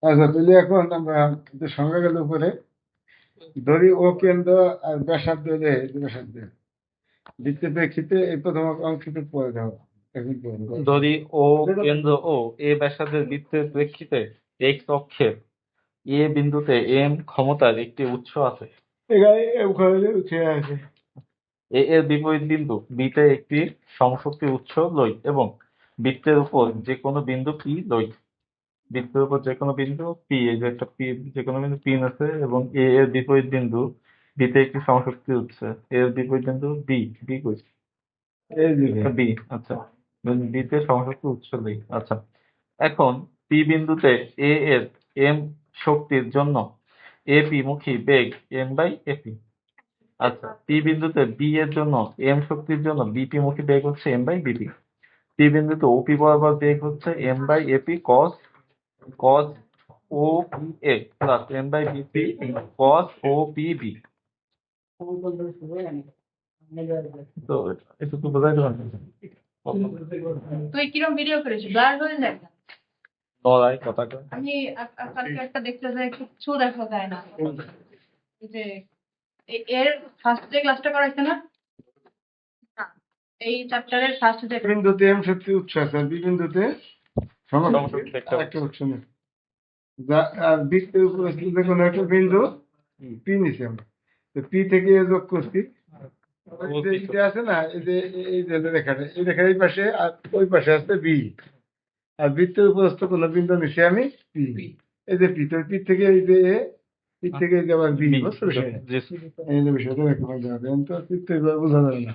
আচ্ছা, তাহলে এখন আমরা যে সংজ্ঞা গেল উপরে, ধরি ও কেন্দ্র আর ব্যাসার্ধ যে ব্যাসার্ধ বৃত্তের প্রেক্ষিতে এই প্রথম অংশটুকু পরে দাও। এখন পরে দাও। ধরি ও কেন্দ্র ও এ ব্যাসার্ধের বৃত্তের প্রেক্ষিতে এক্স অক্ষের এ বিন্দুতে এম ক্ষমতার একটি উৎস আছে। এখানে ওখানে উঠে আছে। এ এর বিপরীত বিন্দু বি তে একটি সমশক্তি উৎস লই এবং বৃত্তের উপর যে কোনো বিন্দু পি লই। বৃত্তের উপর যে কোনো বিন্দু পি, এই যে একটা পি, যে কোনো বিন্দু পি আছে এবং এ এর বিপরীত বিন্দু বি তে একটি সমশক্তি উৎস। এর বিপরীত বিন্দু বি, বি কই? এই দিকে বি, আচ্ছা। বি তে সমশক্তি উৎস লই, আচ্ছা। এখন পি বিন্দুতে এ এর এম শক্তির জন্য এপি মুখী বেগ এম বাই এপি। আচ্ছা, পি বিন্দুতে বি এর জন্য এম শক্তির জন্য বিপি মুখী বেগ হচ্ছে এম বাই বিপি। পি বিন্দুতে ওপি বরাবর বেগ হচ্ছে M by AP cos cos O P A plus M by BP cos O P B. তো এটা তো বোঝাই দেবেন। তুই কিরম ভিডিও করেছিস? ব্লার হয়ে যায় না? নড়াই কথাটা। আমি কালকে একটা দেখতে যাই, কিচ্ছু দেখা যায় না। এই যে এর ফার্স্ট যে ক্লাসটা করাইছে না, না, এই চ্যাপ্টারের ফার্স্ট যে বিন্দুতে এম শক্তি উৎস আছে আর বি বিন্দুতে সমশক্তি একটা একটা উৎস নেই। আর বৃত্তের উপরে যে কোনো একটা বিন্দু পি নিছি আমরা, তো পি থেকে এ যোগ করছি। এই যে এটা আছে না, এই যে রেখাটা, এই রেখার এই পাশে আর ওই পাশে আছে বি, আর বৃত্তের উপরস্থ কোনো বিন্দু নিছি আমি পি। এই যে পি, তো পি থেকে এই যে এ, পি থেকে এই যে আবার বি, বি, বুঝতে বিষয়টা? জি। এই যে বিষয়টা দেখতে পাওয়া যাবে, তো চিত্র এবার বোঝা যাবে না।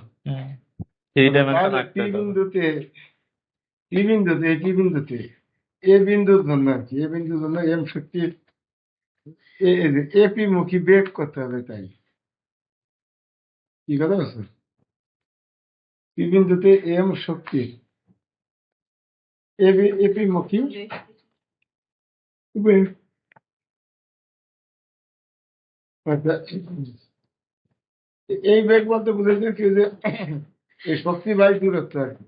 থ্রি ডাইমেনশন তাহলে আঁকতে হবে। পি বিন্দুতে এ বিন্দুর জন্য আর কি, এ বিন্দুর জন্য এম শক্তির এপি মুখী বেগ করতে হবে, তাই কি কথা বলছো? পি বিন্দুতে এম শক্তির এপি মুখী বেগ। আচ্ছা, এই বেগ বলতে বুঝেছে কি, যে এই শক্তি বাই দূরত্ব আর কি।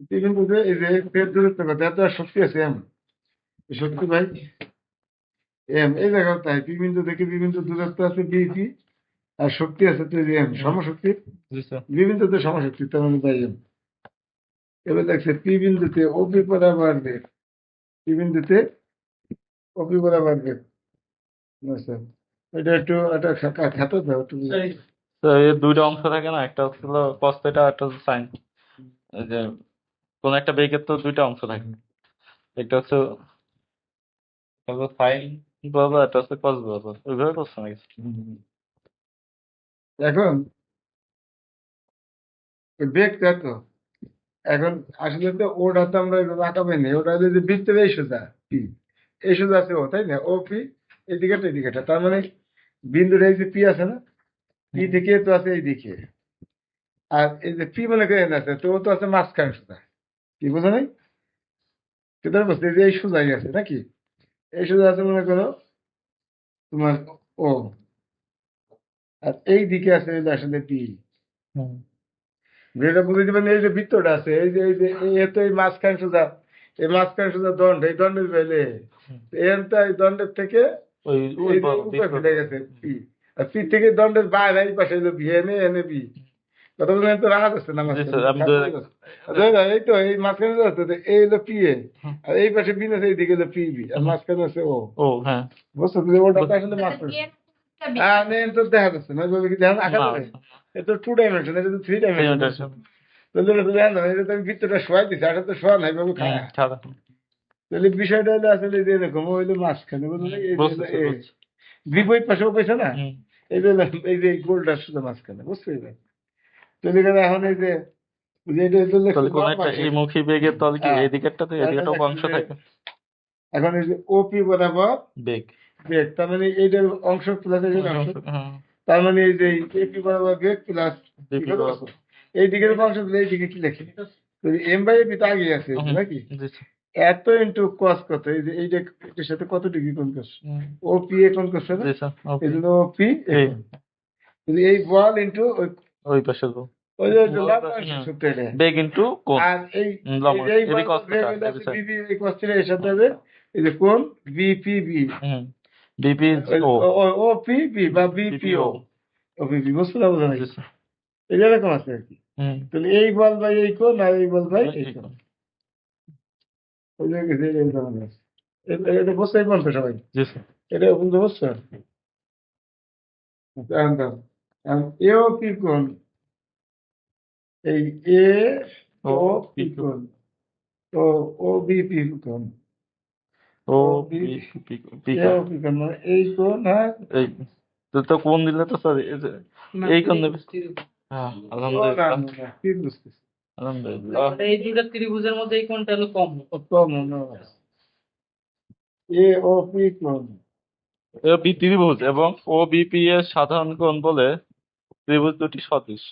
পি বিন্দুতে এই যে ফের দূরত্ব কথা, এত শক্তি আছে এম, শক্তি বাই এম। এই জায়গা তাই পি বিন্দু থেকে বি বিন্দু দূরত্ব আছে বিপি, আর শক্তি আছে তো এম সমশক্তি। জি স্যার। বি বিন্দুতে সমশক্তি, তার মানে বাই এম। এবার দেখছে পি বিন্দুতে ওপি বরাবর বেগ, পি বিন্দুতে ওপি বরাবর বেগ। আচ্ছা, এটা একটু একটা খাতা দাও একটু। তো এর দুইটা অংশ থাকে না, একটা হচ্ছে কস থিটা, একটা হচ্ছে সাইন। এই যে কোন একটা বেগের তো দুইটা অংশ থাকে, একটা হচ্ছে সাইন বরাবর, একটা হচ্ছে কস বরাবর। ওইভাবে করছে নাকি? এখন এই বেগটা তো এখন আসলে তো ওটা তো আমরা আঁকাবে না, ওটা যদি বৃত্তের এই সোজা পি, এই সোজা আছে ও, তাই না? ও পি এইদিকে তো এইদিকে, তার মানে বিন্দুর এই যে পি আছে না, পি থেকে তো আছে এইদিকে, আর এই যে পি মনে করেন আছে, তো ও তো আছে মাঝখানে সোজা, কি বোঝা নাই? কেটে বসতে এই যে এই সোজাই আছে নাকি, এই সোজা আছে মনে করো তোমার ও, আর এই দিকে আছে এই যে আসলে পি। যেটা বুঝে দিবেন, এই যে বৃত্তটা আছে, এই তো এই মাঝখানে সোজা, এই মাঝখানে সোজা দণ্ড, এই দণ্ডের বেলে এনটা এই দণ্ডের থেকে ওই ওই এই যে উপরে ফেলে গেছে পি, আর পি থেকে দণ্ডের বাইরে এই পাশে হলো বি, এনে বি। কথা বললেন তো রাখা যাচ্ছে না জি মাঝখানে, স্যার, আমি এই তো এই মাঝখানে যাচ্ছে, এই হলো পি এ, আর এই পাশে বি আছে, এইদিকে হলো পি বি, আর মাঝখানে আছে ও। ও হ্যাঁ, বুঝছো তো, ওটা তো আসলে মাঝখানে তো দেখা যাচ্ছে না, ওইভাবে কি ধ্যান আঁকা যাবে? এটা তো 2 ডাইমেনশন, এটা তো 3 ডাইমেনশন। তাহলে এটা তো আমি ভিতরটা শোয়াই দিচ্ছি, এটা তো শোয়া নাই বাবু খায়। তাহলে বিষয়টা হলো আসলে যে এরকম, ও হইলো মাঝখানে, বুঝলে? এই বিপরীত পাশে ও পাইছে না, এই যে এই যে গোলটা শুধু মাঝখানে, বুঝতে পারলেন? তাহলে এখানে এখন এই যে এটা তাহলে কোন একটা এই মুখী বেগের তল কি এদিকেরটা থেকে এদিকেরটা অংশ থাকে, এখন এই যে ওপি বরাবর বেগ বেগ, তার মানে এইটার অংশ প্লাস অংশ, তার মানে এই যে এপি বরাবর বেগ প্লাস এই দিকের অংশ, এই দিকে কি লেখে? এম বাই এপি তো আগে আছে নাকি, এত ইন্টু কস কত, এই যে এইটা এটার সাথে কত ডিগ্রি কোণ করছে, ও পি এ কোণ করছে না, এই জন্য ও পি এই বল ইন্টু ওই পাশে ওই যে লম্বাংশ সূত্র এটা। বেগ ইন্টু কোণ। আর এই লম্বাংশ এই এবি কস বেগ থিটা হইলো এবি আছে সাইন। বিবি এই cos theta এর সাথে হবে এই যে কোণ বিপিবি বিপি ইজ ও। ওপিবি বা বিপিও ওপিবি বুঝছো না বোঝা নাই এই এরকম আছে আর কি। তাহলে এই বল বাই এই কোণ আর এই বল বাই এই কোণ ওই যে গেছে এই ধরনের আছে। এটা বুঝতেই পারছো সবাই, জি স্যার। এটা বুঝতে পারছো? এও কি কোণ এই এ ও পি কোণ ও ও বিপি কোণ O O P B P P A O P কোণ মানে এই কোণ আর এই তো কোণ দিলে তো স্যার এই কোণ দেবে। হ্যাঁ ও না আলহামদুলিল্লাহ না না কি বুঝতেছি আলহামদুলিল্লাহ। এই দুইটা ত্রিভুজের মধ্যে এই কোণটা হলো কম। কম না এ ও পি কোণ বি ত্রিভুজ এবং ও বিপি এর সাধারণ কোণ বলে ত্রিভুজ দুটি সদৃশ।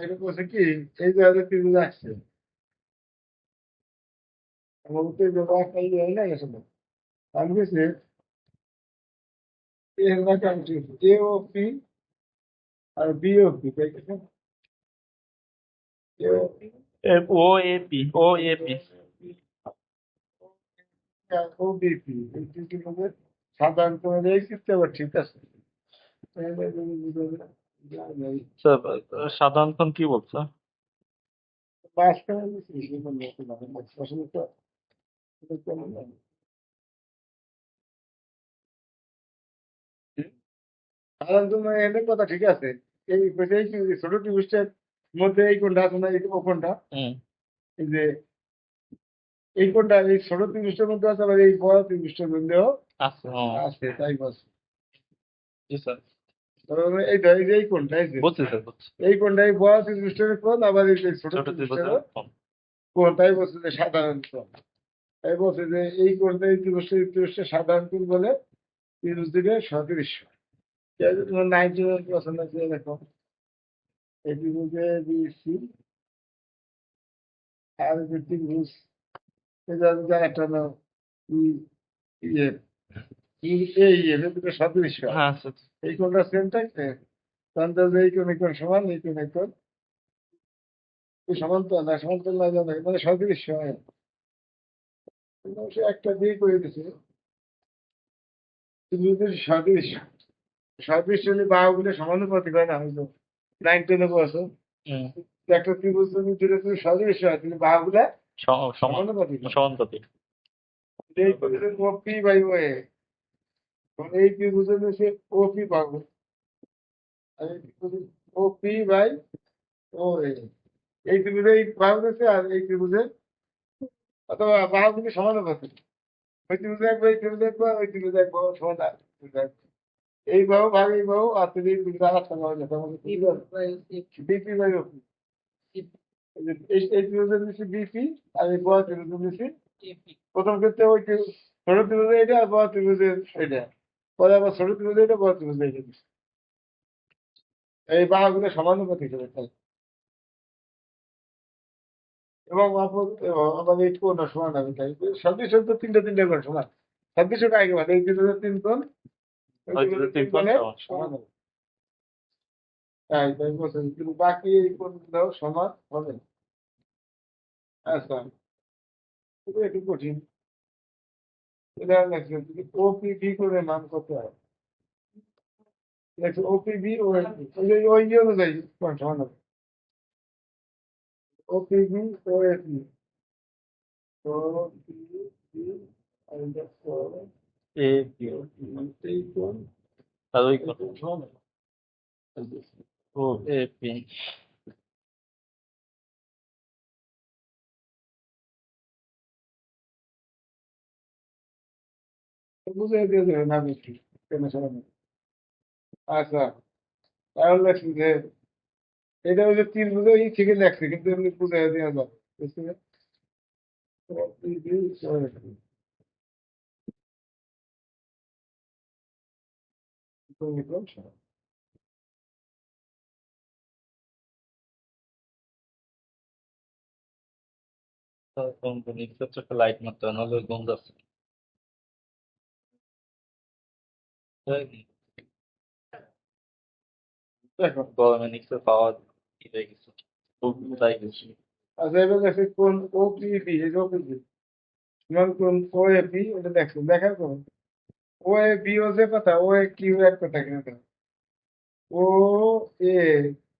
এটা বলছে কি এই যে আমাদের ত্রিভুজ আসছে আমার তো এই ব্যবহার খাই হয় না আসলে আমি গেছে এর নাকি আমি এ O P R B O P তাই কি এ ও পি ও এপি ও এপি ও বিপি এই ত্রিভুজের সাধারণ কোণ এই চিত্তে আবার ঠিক আছে স্যার সাধারণ কোণ কি বলছে? মাঝখানে সৃষ্টি করলে আসলে তো এটা কেমন লাগে? সাধারণত এদের কথা ঠিক আছে এই এই ছোট ত্রিভুজটার মধ্যে এই কোণটা আছে না এই ও কোণটা এই যে এই কোণটা এই ছোট ত্রিভুজটার মধ্যে আছে আবার এই বড় ত্রিভুজটার মধ্যেও আছে আছে তাই বলছে জি স্যার তার মানে এই ধর এই যে এই কোণটা এই যে বুঝছি স্যার বুঝছি। এই কোণটা এই বড় ত্রিভুজটার কোণ আবার এই যে ছোট ছোট ত্রিভুজটারও ত্রিভুজের কোণ। কোণ তাই বলছে যে সাধারণ কোণ তাই বলছে যে এই কোণটা এই ত্রিভুজটা সাধারণ কোণ বলে ত্রিভুজ দিকে সদৃশ্য তোমার 91% আছে এরকম এই ত্রিভুজে বিসি আর যে ত্রিভুজ এটা একটা নাম ইয়ে এই দুটো সদৃশ্য হ্যাঁ স্যার। এই কোণটা সেম থাকছে তখন তো যে এই কোণ সমান এই কোণ সমান্তরাল না সমান্তরাল না জানে মানে সদৃশ্য হয় সে একটা দিয়ে করে দিছে ত্রিভুজের সদৃশ্য সদৃশ্য হলে বাহুগুলো সমানুপাতিক হয় না হয়তো 9 বছর একটা ত্রিভুজ যদি তুমি সদৃশ্য হয় তাহলে বাহুগুলা সমানুপাতিক হয়। সমানুপাতিক। এই ত্রিভুজের ওপি বাই ও এ এই ত্রিভুজের হচ্ছে ওপি পাবো আর এই ত্রিভুজের ওপি বাই ও এ এই ত্রিভুজে এই বাহু আছে আর এই ত্রিভুজে অথবা বাহুগুলি সমানুপাতিক ওই ত্রিভুজে একবার এই ত্রিভুজে একবার ওই ত্রিভুজে একবার সমান এই বাহু ভাগ এই বাহু আর তুমি এই ত্রিভুজে আর একটা বাহু যেটা আমাদের বিপি বাই ওপি এই ত্রিভুজের নিচে বিপি আর এই বড় ত্রিভুজের নিচে প্রথম ক্ষেত্রে ওই ছোট ত্রিভুজে এটা আর বড় ত্রিভুজের এটা পরে আবার ছোট ত্রিভুজে এটা বড় ত্রিভুজে এটা এই বাহুগুলো সমানুপাতিক হবে তাই এবং আমাদের এই কোণ সমান হবে তাই সদৃশ তো তিনটে কোণ সমান সদৃশটা আগে মানে এই ত্রিভুজের 3 কোণ ওই ওই ত্রিভুজের তিন 3 কোণ কোণের সমান। সমান হবে তাই বলছেন কিন্তু বাকি এই কোণগুলো সমান হবে না। আচ্ছা এটা একটু কঠিন এটা লেখছেন ওপিবি করে মান করতে হয় লেখছে ওপিবি ও ওই অনুযায়ী কোণ সমান হবে ওপিবি ও এসবি ওপিবি এ পি এই কোণ আর ওই কোণ সমান হবে ও এপি। বুঝে দিয়ে দেবে না বেশি কেন সমান হবে আচ্ছা তাহলে লেখছি যে এটা ওই যে 3 বুঝে এই থেকে লেখছে কিন্তু এমনি বুঝে দেওয়া যাবে বুঝতে পেরেছি কোন কোন এক্সেপ্ট একটা লাইট মারতে হয় নাহলে গন্ধ আছে তাই কি? দেখো গরমে নিচে পাওয়া কি হয়ে গেছে তাই গেছে আচ্ছা এবার দেখছি কোন ওপিবি এই যে ওপিবি সমান কোন ওএপি এটা দেখছো দেখার পর ওএবি ও যে কথা ও এ কিউ এক কথা কিন্তু ও এ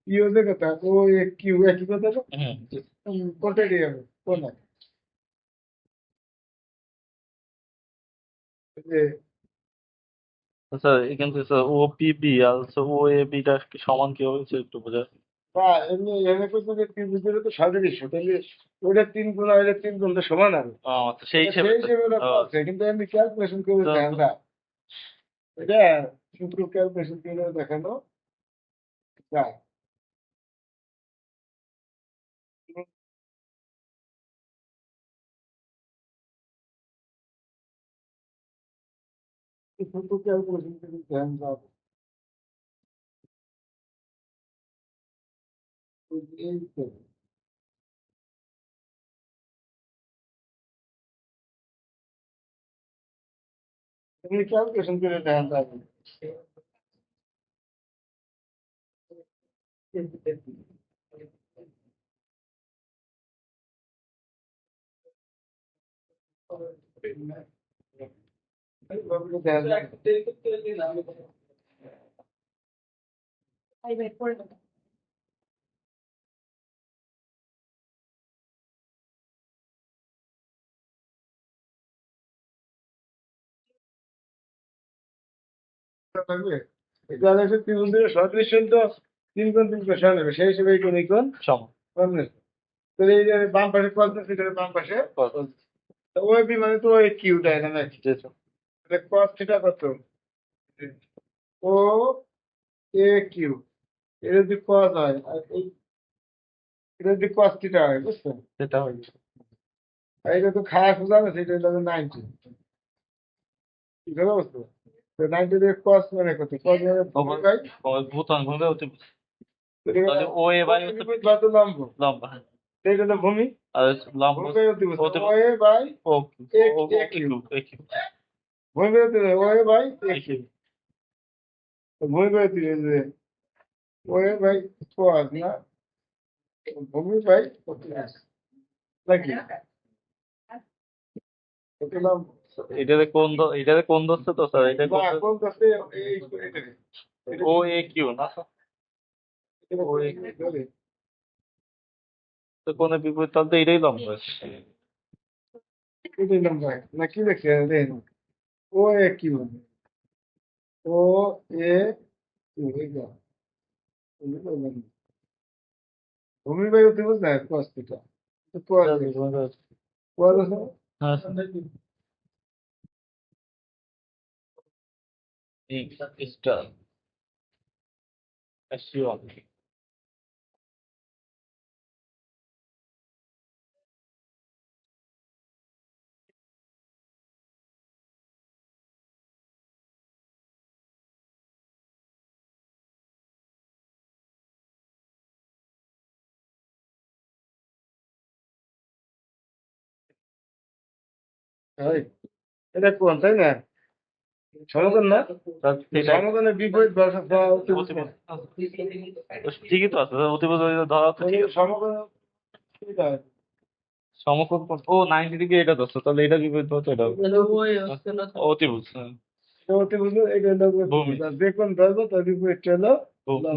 পি ও যে কথা ও এ কিউ একই কথা না? কোনটা দিয়ে হবে কোনটা এই যে আচ্ছা এখান থেকে ও পি বি আর ও এ বিটা কি সমান কি হয়েছে একটু বোঝা বা এমনি এমনি করতে যে তিন ভিতরে তো সাদৃশ্য তাহলে ওইটা তিন গুণ আর এটা তিন গুণ তো সমান হবে আচ্ছা সেই সেই হিসেবে হিসেবে ওটা ও, পাচ্ছে কিন্তু এমনি ক্যালকুলেশন করে তো- আমরা এটা শুধু ক্যালকুলেশন করে দেখানো যায় শুধু ক্যালকুলেশন করে ধ্যান দাও এই তো তুমি ক্যালকুলেশন করে ধ্যান দাও এইভাবে ধ্যান দাও ভাই বের করে দেবো। লাগবে এটা হচ্ছে ত্রিভুজের সদৃশ্য তো তিন কোণ তিন কোণ সমান হবে সেই হিসেবে এই কোণ এই কোণ সমান সমান হবে। তাহলে এই যে বাম পাশে কস থিটার বাম পাশে ওএবি মানে তো ওই কিউ ডাইনামিক তাহলে কস থিটা কত ও এ কিউ এটা যদি কস হয় আর এটা যদি কস থিটা হয় বুঝছো সেটা হয়েছে আর এটা তো খাওয়া সোজা না সেটা হলো 90 ঠিক আছে বুঝছো তো 90 দিয়ে কস মানে কত কস মানে ভূমি বাই ভূতন ভূমি অতি তাহলে তাহলে ও এ বাই হচ্ছে বিপরীত বাদ লম্ব লম্বা হ্যাঁ। এটা হলো ভূমি আর লম্ব ভূমি বাই অতিভুজ অতি O A by O A O A Q A Q ভূমি বাই অতিভুজ O A by A A Q Q ভূমি বাই অতিভুজ ও এ বাই কস না ভূমি বাই অতিভুজ নাকি এটা লম্ব এটাতে কোন ধরছে তো স্যার এটা কোন না কোন কাছে এই এটা ও এ কিউ না স্যার এটা ও এ ধরে তো কোন বিপরীত তাহলে তো এটাই লম্ব এটাই লম্ব হয় না কি দেখছে দেখেন ও A Q O A Q এই যা ভূমি বাই অতিভুজ না কস থিটা তো কস কস আছে হ্যাঁ স্টার শিওর এই, এটা কোন তাই না সমকোণ না সেটা সমকোণের বিপরীত বর্গ বা অতিভুজ কোণ। ঠিকই তো আছে অতিভুজ ধরা তো ঠিক আছে সমকোণ এটা হয়। সমকোণ কোণ ও 90 ডিগ্রি এটা ধরছে তাহলে এটা বিপরীত হচ্ছে এটা হবে। তাহলে ওই হচ্ছে না তো। অতিভুজ হ্যাঁ এটা অতিভুজ এটা হলো ভূমি। অতিভুজ। আর যে কোণ ধরবো তার বিপরীত হলো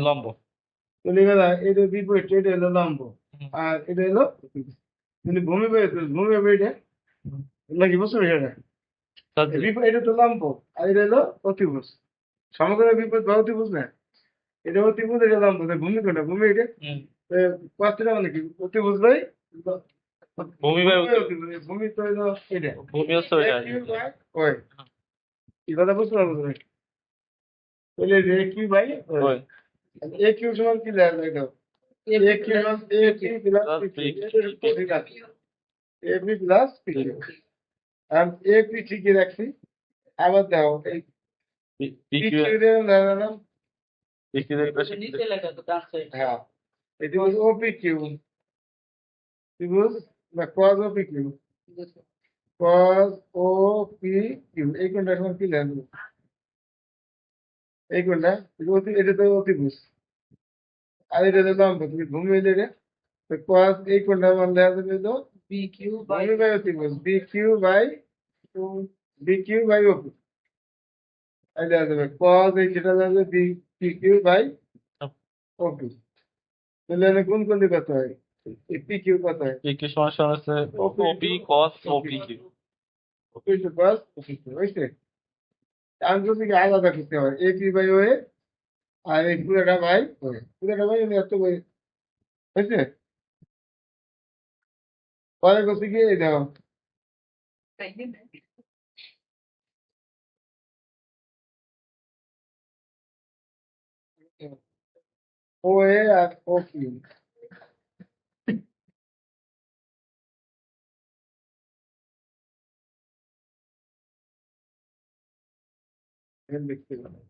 লম্ব তাহলে এবার এটা বিপরীত এটা হলো লম্ব হুম। আর এটা হলো অতিভুজ। কিন্তু ভূমি বাই অতিভুজ ভূমি বাই এটা নাকি বুঝছো এটা তাহলে এটা তো লম্ব আর এটা হলো অতিভুজ সমকোণের বিপরীত বা অতিভুজ না এটা অতিভুজ এটা লম্ব তাই ভূমি কোনটা ভূমি এটা হুম, পাঁচটা মানে কি অতিভুজ বাই ভূমি বাই অতিভুজ। অতিভুজ ভূমি তো হলো এটা ভূমি হচ্ছে ওইটা ওই কি কথা বুঝতে পারবো তুমি তাহলে যে কি বাই ওই এ কিউ সমান কি লেখা এটা এ কিউ সমান এ Q plus P Q A B plus P Q আমি এ পি ঠিকই রাখছি আবার দেখো এই পি পিকিউ কিউ এর নাম পিকিউ এর পাশে নিচে লেখা তো ডান সাইড। হ্যাঁ এটি হলো ও পি কিউ ত্রিভুজ না cos O P Q, cos O P Q এই কোণটা সমান কি লিখবো? এই কোণটা এটা তো অতিভুজ, আর এটা তো লম্ব, তুমি ভূমি হইলে রে, তো cos এই কোণটা মান লেখা যাবে তো বি কিউ বাই ভূমি বাই অতিভুজ বি কিউ বাই ওপি, আর লেখা যাবে cos এই যেটা যাবে বি কিউ বাই ওপি। তাহলে এখানে কোন কোণ দিয়ে কত হয়? এই পি কিউ কত হয়? পি কিউ সমান সমান হচ্ছে ওপি কস ওপি কিউ। ওপি টু cos ওপি কিউ হয়েছে। আন্তর্জাতিক আলাদা করতে হয় এপি বাই ও এ, আর এই পুরোটা বাই ও এ, পুরোটা বাই এত বই হয়েছে। পরে করতে গিয়ে এই দেখো ও এ আর ও কিউ লিখতে হবে।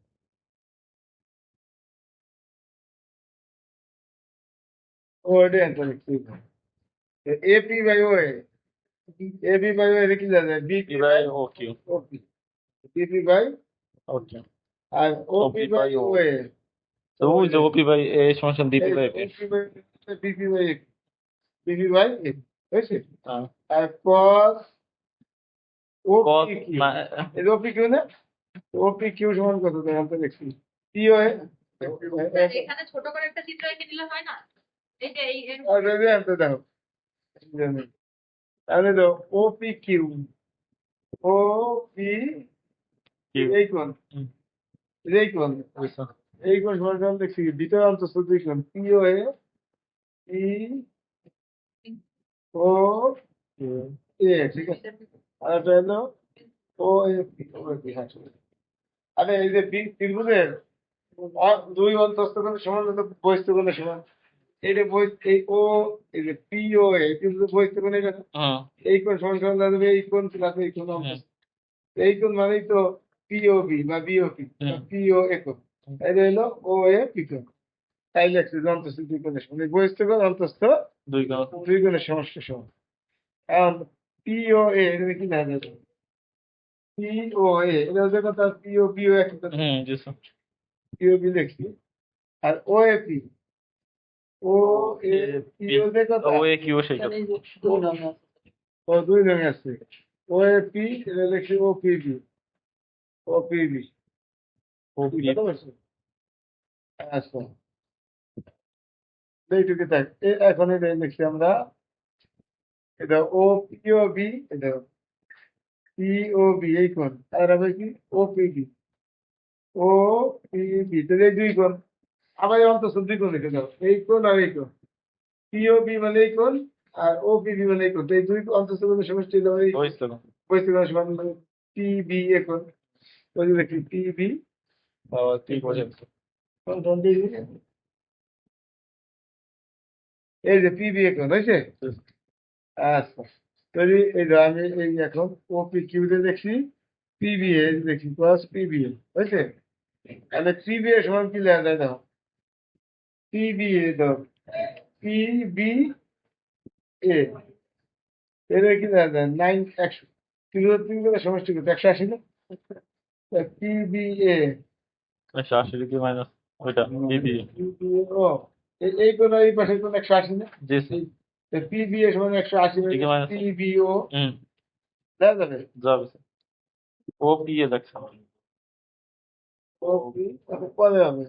ও এটা অ্যান্সার লিখতে হবে। AP by O A, AP by O A কি যাবে P BP by by O Q. OP, BP by okay. আর OP OP by by O O, A, তো ওই যে ওপি বাই এ সমান সমান বিপি এই by P. OP by BP by BP by হয়েছে। হ্যাঁ। আর cos কস ওপি কিউ, না, এই ওপি কিউ না, ওপি কিউ সমান কত দেখেন তো দেখছি পি ও এ, এখানে ছোট করে একটা চিত্র এঁকে দিলে হয় না? এই যে এই এর আর যদি আনতে দাও তাহলে তো ওপি কিউ, ওপি কিউ। এই কোণ, হুম, এই কোণ, বুঝছো? এই কোণ সমান সমান দেখছি দ্বিতীয় অন্তঃস্থ দুই কোণ পি ও এ, পি ও এ, ঠিক আছে। আর এটা হলো ও A P, O A P, হ্যাঁ ঠিক আছে। আরে এই যে ত্রিভুজের দুই অন্তঃস্থ কোণের সমান হলো বহিস্থ কোণের সমান, এটা বই এই ও এই যে পি ও এ কিন্তু বহিস্থ কোণ এটা না? হ্যাঁ। এই কোণ সমান সমান দাঁড়াবে এই কোণ প্লাস এই কোণ হুম। অন্তঃস্থ। এই কোণ মানেই তো পিওবি বা বিওপি বা হুম। পিও একক, এটা হলো ও এ পি কোণ। তাই লেখছে যে অন্তঃস্থ দুই কোণের সমান, এই বহিস্থ কোণ অন্তঃস্থ দুই কোণ। দুই কোণের সমষ্টি সমান। এখন পিও এ এটা কি দেখা যাবে? পিও এ এটা হচ্ছে কথা, পিও বিও এক কথা, হুম, বুঝছো? পিও বি লিখছি। আর ও A P, O A P হচ্ছে কথা, ও এ কিউ সেই কথা। এখানে যে দুই রঙ আছে। ও দুই রঙে আছে। ও এ পি এটা লিখছি O P B, O P B O P. বুঝতে পারছো? আচ্ছা এইটুকু থাক। এখন এটা লিখছি আমরা, এটা ও পিও বি, এটা পিও বি এই কোণ, আর হবে কি O P B, O P B তাহলে এই দুই কোণ। আবার এই অন্তঃস্থ দুই কোণ লিখে দাও, এই কোণ আর এই কোণ, পিও বি মানে এই কোণ আর ও পি বি মানে এই কোণ, তো এই দুই অন্তঃস্থ কোণের সমষ্টি হলো এই বুঝছো? বহিস্থ কোণের সমান মানে পি বি এ কোণ। ওই যে দেখি পি বি ঠিক বোঝাচ্ছো। কোণ কোণ দিয়ে দিবি। এই যে পি বি এ কোণ হয়েছে। আচ্ছা তাহলে এই যে আমি এই এখন ওপি কিউতে দেখছি পিবিএ দেখছি ক্রস পিবিএ হয়েছে। তাহলে পিবিএ সমান কি লেখা যায় দেখো, পিবিএ দাও পিবি এ, এর কি লেখা যায় 9 100, কিন্তু তিন করে সমষ্টি করতে 180 না, পিবিএ 180 মাইনাস ওইটা বিপি। ও এই কোন এই পাশে কোন 180 না, জি পিবিএ সমান 180 এদিকে minus। পিবিও হুম, দেখা যাবে। যাবে। ও পি এ দেখছো? ও পি পরে হবে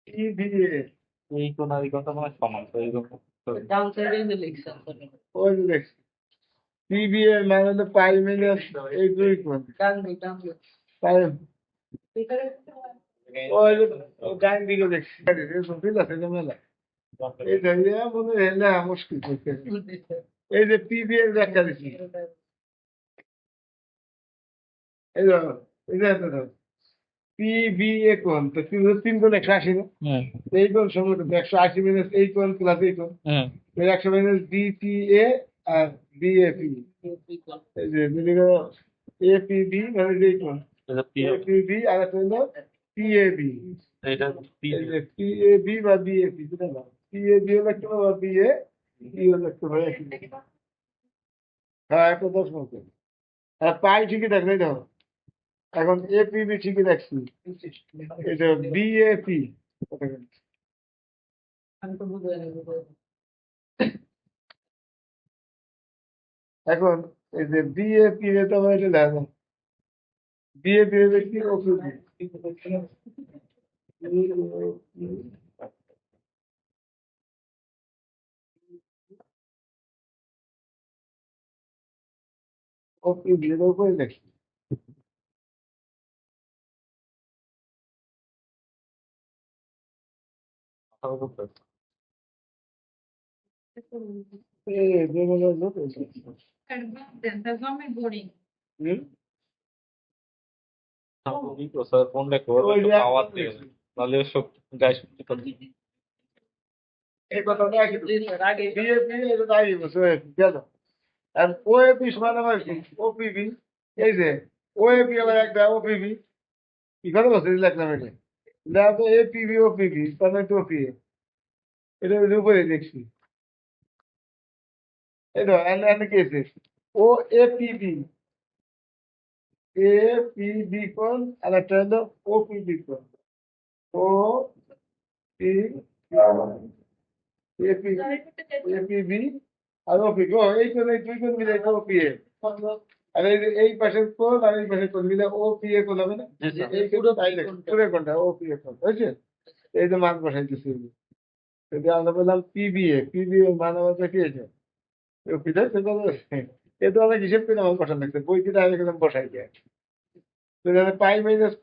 পিবিএ, এই কোণ আর এই কোণটা মানে সমান, তো এই জন্য ডাউন সাইডে যে লিখছেন আসলে। ওই যে দেখছি পিবিএ এর মান হলো পাই মাইনাস এই দুই কোণ, ডান দিক। পাই ভিতরে ওই যে ডান দিকে দেখছি এরকম ঠিক আছে যে মেলা এই যে মনে হয় না মুশকিল করতে, এই যে পিবিএ এর ব্যাখ্যা দিচ্ছি এই যে এই যে এত পিবিএ কোণ, তো তিন কোণ 180 না, হুম। এই কোণ সমান 180 মাইনাস এই কোণ প্লাস এই কোণ, হুম। 100 মাইনাস বিপিএ আর বিএপি, এই যে মিলে গেল এপিবি মানে যে এই কোণ এটা পি এপিবি আর একটা হলো পিএবি, এটা পি এই যে পিএবি বা বিএপি বুঝতে পারলাম, পিএবি হলো কি বা বিএ ইও লিখতে পারি। হ্যাঁ, 110 মতো। আর পাই ঠিকই দেখলে দেখো। এখন এপিবি ঠিকই দেখছি। এটা বিএপি। আমি তো বুঝে নেবো। এখন এই যে বিএপি এ তো আমার এটা দেখো। বিএপি এর কি ওপিবি। ওপিবি এর উপরে দেখছি। যেগুলো লোক বোরিং। হুম? ফোন দেখো ওই যে পাওয়ার একদম দিয়ে দেখছি। নাহলে শক্তি গায়ে শক্তি পাবে। এই কথাটা আগে জি স্যার আগে বিএপি এটা তো আগে বলছে গেল। আর ওএপি সমান আমার কি ওপিবি। এই যে ওএপি আবার একটা ওপিবি কি কথা বলছে লিখলাম এটা ল্যাব এপিবি ওপিবি তাহলে তো ওপি এটা ওই যে উপরে দেখছি এই তো এন্ড কেসে ও এপিবি এপিবি কোন আর একটা হলো ওপিবি কোন ও পি এপি এপিবি আর ওপিবি ও এই কোন এই দুই কোন মিলে এটা ওপি আর এই যে এই পাশের কোন আর এই পাশের কোন মিলে ওপি এ কোন হবে না জি স্যার। এই পুরো পুরো কোনটা ওপি এ কোন হয়েছে এই যে মান বসাইতেছি যদি আমরা বললাম পিবিএ পিবিএ মান আমাদের কি আছে ওপিটা সেটা এ তো অনেক হিসেব করে আমার বসানো লাগছে বই কিনে আগে একদম বসাই যায় তো পাই মাইনাস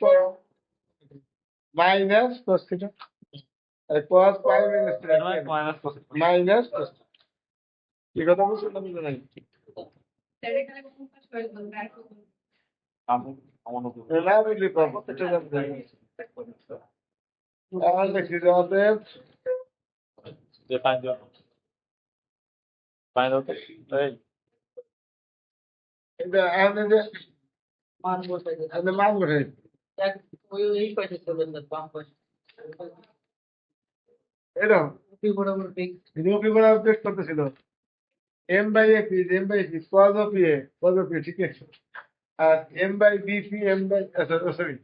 মাইনাস কস থিটা আর কস পাই মাইনাস মাইনাস মাইনাস কস কি কথা বলছিলাম না নাই আমি আমার না বুঝলি প্রত্যেকটা জানতে আমার দেখছি যে অতএব যে ফাইন দিও ফাইন ওকে এই এটা আমাদের যে মান বসাই দিলাম। আমাদের মান বসাই এক ওই এই পাশে চলে স্যার বাম পাশে এরকম উপি বরাবর ফিক্স রুপি বড় আপডেট করতেছিল M by A P M by P cos of A ঠিক আছে আর M by BP M by sorry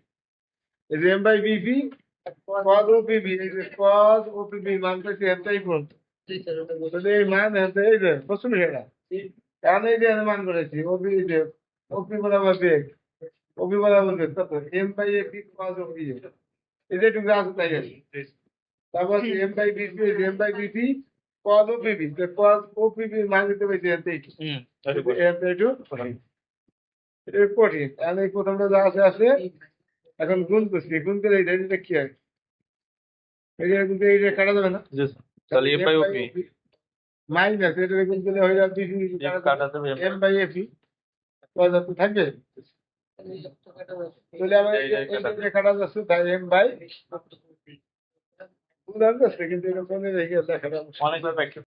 এই যে M by BP cos OPB এই যে কজ ওপিবি মান পাইছি এমটাই কোন জি স্যার ওটা বসে তাহলে এই মান এমটা এই যে প্রশ্ন সেটা কারণ এই যে আমি মান করেছি ওপি এই যে ওপি বরাবর বেগ ওপি বরাবর বেগ কত M by A P cos OP এই যে একটু গ্রাস তাই আছে তারপর M by BP M by BP cos OPB তো কজ ওপিবি মান দিতে পারছি এমটাই এমটাই টু এটা কঠিন আর এই প্রথমটা যা আছে আছে এখন গুণ করছি গুণ করে এটা কি হয় এটা কাটা যাবে না জি স্যার তাহলে এ বাই ওপি মাইনাস এটা গুণ করলে হয়ে যাবে কাটা যাবে এম বাই এপি থাকবে তাহলে আমার এই কাটা যাচ্ছে তাই এম বাই কিন্তু এটা কোনে রেখে দেখাটা অনেকবার প্র্যাকটিস